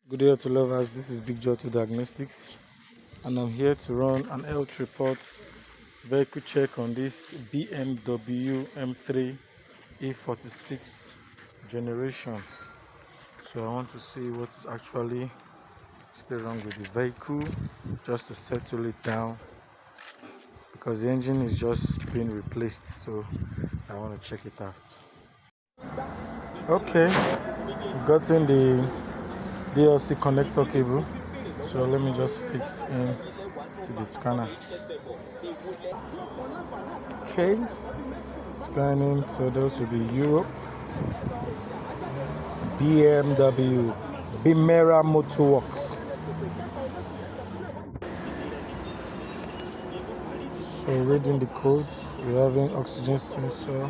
Good day to lovers, this is Big Joe to Diagnostics and I'm here to run an health report vehicle check on this BMW M3 E46 generation. So I want to see what is actually still wrong with the vehicle, just to settle it down because the engine is just being replaced, so I want to check it out. Okay, we've gotten the DLC connector cable, so let me just fix in to the scanner. Okay, scanning. So those will be Europe, BMW, Bimera Motorworks. So reading the codes, we're having oxygen sensor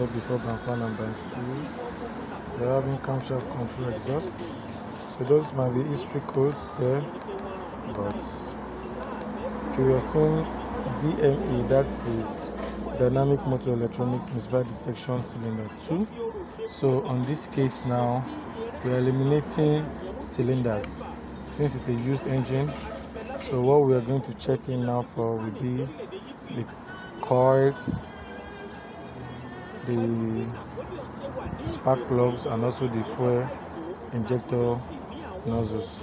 before band 1 and band 2. We're having camshaft control exhaust. So those might be history codes there, but okay, we are seeing DME, that is dynamic motor electronics misfire detection cylinder 2. So on this case now, we are eliminating cylinders since it's a used engine. So what we are going to check in now for will be the coil, the spark plugs, and also the fuel injector nozzles.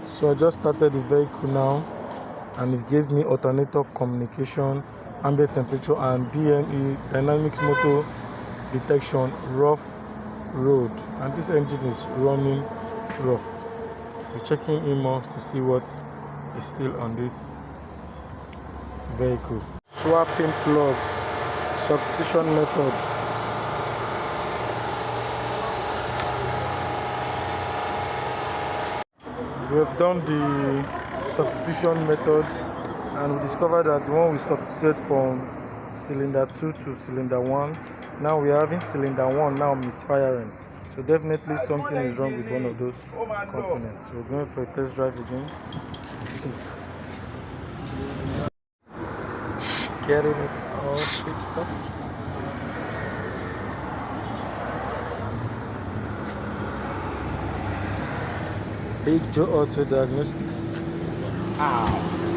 So I just started the vehicle now, and it gave me alternator communication, ambient temperature, and DME dynamics motor detection rough road, and this engine is running rough. We're checking in more to see what is still on this vehicle. Swapping plugs, substitution method. We have done the substitution method, and we discovered that when we substituted from cylinder 2 to cylinder 1, now we are having cylinder 1 now misfiring. So definitely something is wrong with one of those components. So we're going for a test drive again. Let's see. Getting it all fixed up. Big Joe Auto Diagnostics out.